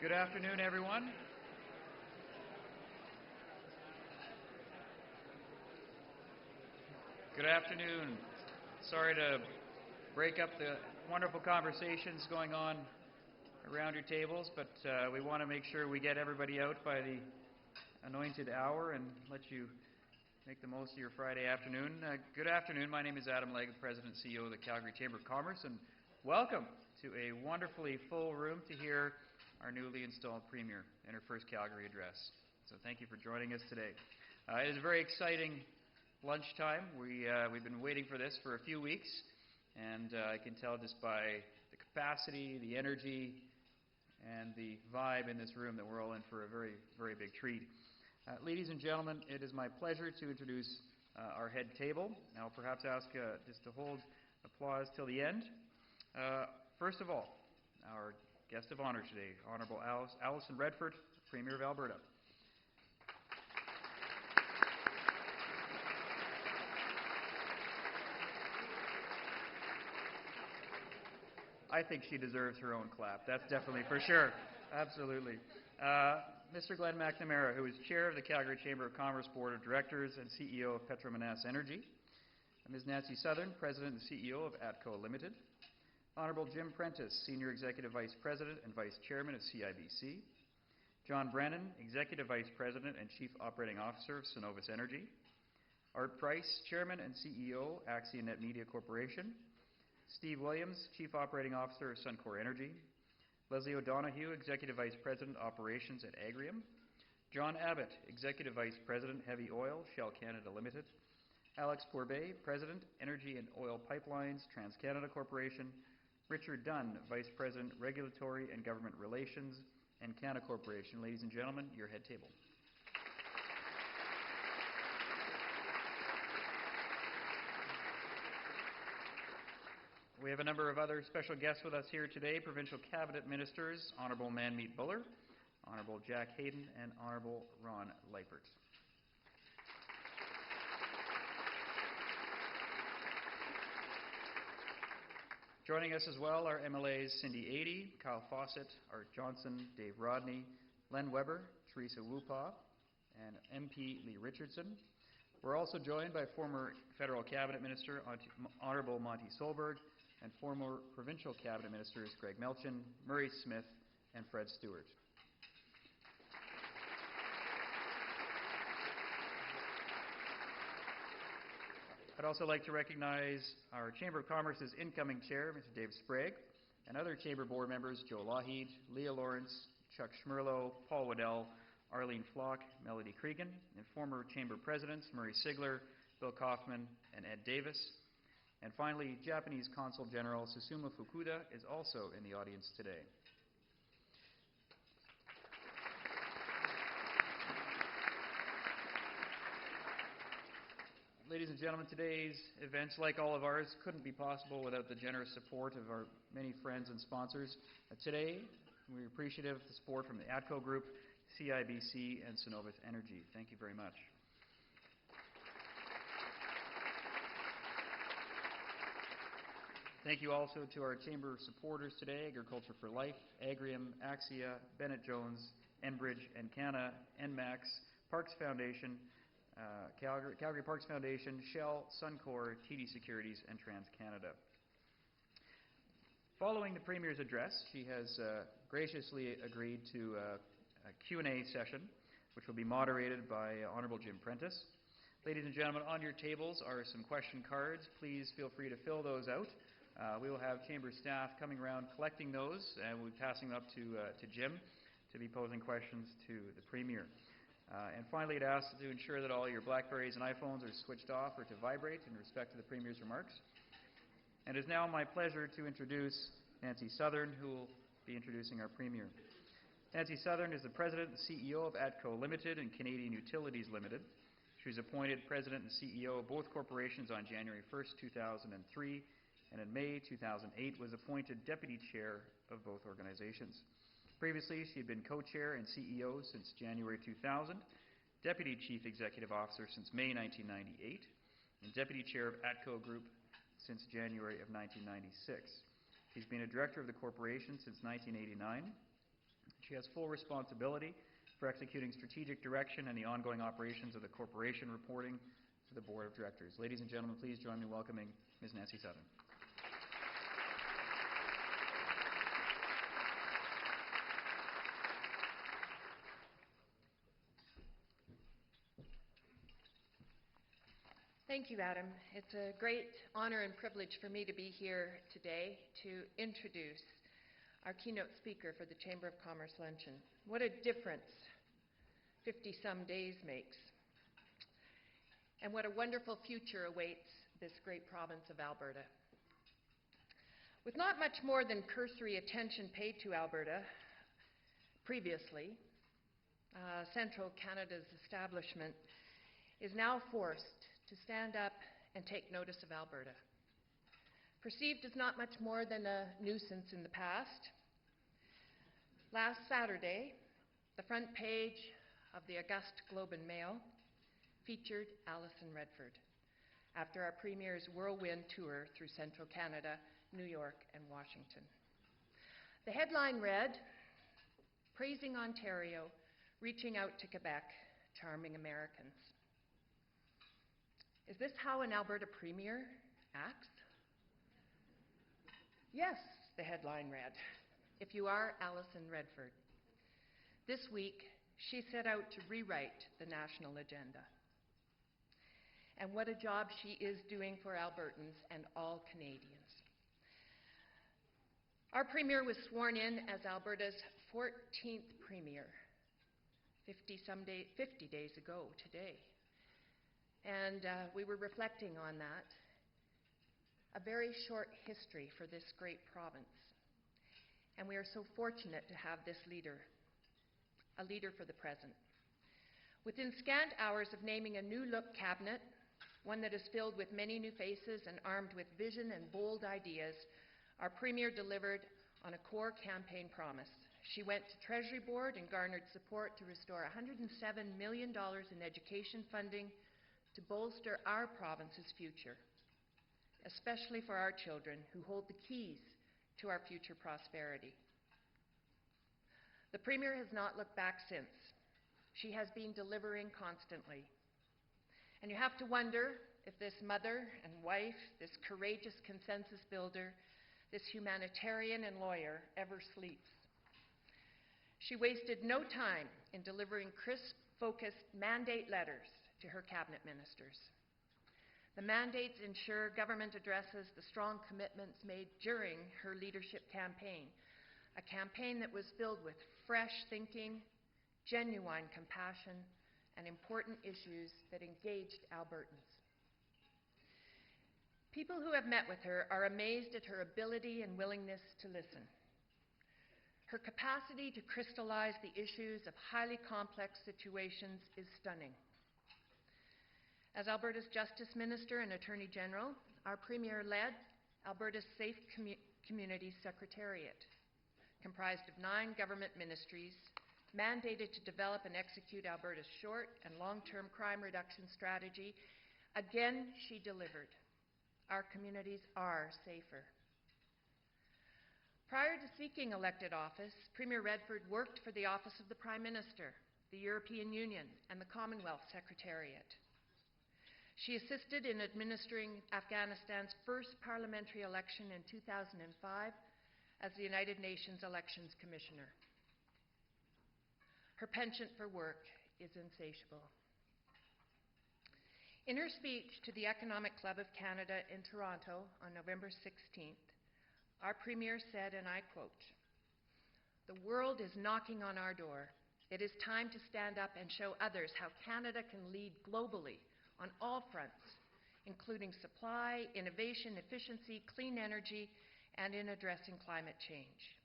Good afternoon, everyone. Good afternoon. Sorry to break up the wonderful conversations going on around your tables, but we want to make sure we get everybody out by the anointed hour and let you make the most of your Friday afternoon. Good afternoon. My name is Adam Legg, President and CEO of the Calgary Chamber of Commerce, and welcome to a wonderfully full room to hear our newly installed Premier in her first Calgary address. So thank you for joining us today. It is a very exciting lunchtime. We've been waiting for this for a few weeks, and I can tell just by the capacity, the energy, and the vibe in this room that we're all in for a very, very big treat. Ladies and gentlemen, it is my pleasure to introduce our head table. I'll perhaps ask just to hold applause till the end. First of all, our guest of honor today, Honourable Alison Redford, Premier of Alberta. I think she deserves her own clap. That's definitely for sure. Absolutely. Mr. Glenn McNamara, who is Chair of the Calgary Chamber of Commerce Board of Directors and CEO of Petromanas Energy. Ms. Nancy Southern, President and CEO of ATCO Limited. Honourable Jim Prentice, Senior Executive Vice President and Vice Chairman of CIBC. John Brennan, Executive Vice President and Chief Operating Officer of Cenovus Energy. Art Price, Chairman and CEO, AxiaNet Media Corporation. Steve Williams, Chief Operating Officer of Suncor Energy. Leslie O'Donoghue, Executive Vice President, Operations at Agrium. John Abbott, Executive Vice President, Heavy Oil, Shell Canada Limited. Alex Pourbet, President, Energy and Oil Pipelines, TransCanada Corporation. Richard Dunn, Vice President, Regulatory and Government Relations, and Canada Corporation. Ladies and gentlemen, your head table. We have a number of other special guests with us here today. Provincial Cabinet Ministers, Honourable Manmeet Buller, Honourable Jack Hayden, and Honourable Ron Leipert. Joining us as well are MLAs Cindy Adey, Kyle Fawcett, Art Johnson, Dave Rodney, Len Weber, Teresa Wupa, and MP Lee Richardson. We're also joined by former Federal Cabinet Minister Honourable Monty Solberg and former Provincial Cabinet Ministers Greg Melchin, Murray Smith, and Fred Stewart. I'd also like to recognize our Chamber of Commerce's incoming chair, Mr. Dave Sprague, and other Chamber board members, Joe Lougheed, Leah Lawrence, Chuck Schmerlo, Paul Waddell, Arlene Flock, Melody Cregan, and former Chamber presidents, Murray Sigler, Bill Kaufman, and Ed Davis. And finally, Japanese Consul General Susumu Fukuda is also in the audience today. Ladies and gentlemen, today's events, like all of ours, couldn't be possible without the generous support of our many friends and sponsors. Today, we're appreciative of the support from the ATCO Group, CIBC, and Cenovus Energy. Thank you very much. Thank you also to our Chamber supporters today, Agriculture for Life, Agrium, Axia, Bennett Jones, Enbridge, Encana, Enmax, Parks Foundation, Calgary Parks Foundation, Shell, Suncor, TD Securities, and TransCanada. Following the Premier's address, she has graciously agreed to a Q&A session, which will be moderated by Honourable Jim Prentice. Ladies and gentlemen, on your tables are some question cards. Please feel free to fill those out. We will have Chamber staff coming around collecting those, and we'll be passing them up to Jim to be posing questions to the Premier. And finally, it asks to ensure that all your BlackBerries and iPhones are switched off or to vibrate in respect to the Premier's remarks. And it is now my pleasure to introduce Nancy Southern, who will be introducing our Premier. Nancy Southern is the President and CEO of ATCO Limited and Canadian Utilities Limited. She was appointed President and CEO of both corporations on January 1st, 2003, and in May 2008 was appointed Deputy Chair of both organizations. Previously, she had been co-chair and CEO since January 2000, Deputy Chief Executive Officer since May 1998, and Deputy Chair of ATCO Group since January of 1996. She's been a Director of the corporation since 1989. She has full responsibility for executing strategic direction and the ongoing operations of the corporation, reporting to the Board of Directors. Ladies and gentlemen, please join me in welcoming Ms. Nancy Southern. Thank you, Adam. It's a great honor and privilege for me to be here today to introduce our keynote speaker for the Chamber of Commerce Luncheon. What a difference 50-some days makes. And what a wonderful future awaits this great province of Alberta. With not much more than cursory attention paid to Alberta previously, Central Canada's establishment is now forced to stand up and take notice of Alberta. Perceived as not much more than a nuisance in the past, last Saturday, the front page of the August Globe and Mail featured Alison Redford after our Premier's whirlwind tour through Central Canada, New York, and Washington. The headline read, "Praising Ontario, Reaching Out to Quebec, Charming Americans." Is this how an Alberta Premier acts? Yes, the headline read. If you are Alison Redford. This week, she set out to rewrite the national agenda. And what a job she is doing for Albertans and all Canadians. Our Premier was sworn in as Alberta's 14th Premier 50 days ago today. And we were reflecting on that. A very short history for this great province. And we are so fortunate to have this leader, a leader for the present. Within scant hours of naming a new look cabinet, one that is filled with many new faces and armed with vision and bold ideas, our Premier delivered on a core campaign promise. She went to Treasury Board and garnered support to restore $107 million in education funding to bolster our province's future, especially for our children who hold the keys to our future prosperity. The Premier has not looked back since. She has been delivering constantly. And you have to wonder if this mother and wife, this courageous consensus builder, this humanitarian and lawyer ever sleeps. She wasted no time in delivering crisp, focused mandate letters to her cabinet ministers. The mandates ensure government addresses the strong commitments made during her leadership campaign, a campaign that was filled with fresh thinking, genuine compassion, and important issues that engaged Albertans. People who have met with her are amazed at her ability and willingness to listen. Her capacity to crystallize the issues of highly complex situations is stunning. As Alberta's Justice Minister and Attorney General, our Premier led Alberta's Safe Communities Secretariat, comprised of 9 government ministries, mandated to develop and execute Alberta's short and long-term crime reduction strategy. Again, she delivered. Our communities are safer. Prior to seeking elected office, Premier Redford worked for the Office of the Prime Minister, the European Union, and the Commonwealth Secretariat. She assisted in administering Afghanistan's first parliamentary election in 2005 as the United Nations Elections Commissioner. Her penchant for work is insatiable. In her speech to the Economic Club of Canada in Toronto on November 16th, our Premier said, and I quote, "The world is knocking on our door. It is time to stand up and show others how Canada can lead globally on all fronts, including supply, innovation, efficiency, clean energy, and in addressing climate change.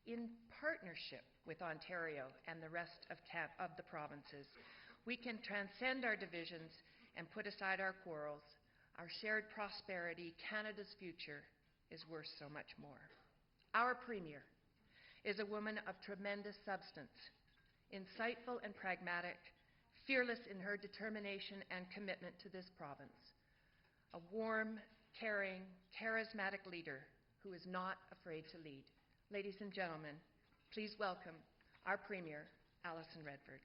In partnership with Ontario and the rest of the provinces, we can transcend our divisions and put aside our quarrels. Our shared prosperity, Canada's future, is worth so much more." Our Premier is a woman of tremendous substance, insightful and pragmatic, fearless in her determination and commitment to this province, a warm, caring, charismatic leader who is not afraid to lead. Ladies and gentlemen, Please welcome our Premier, Alison Redford.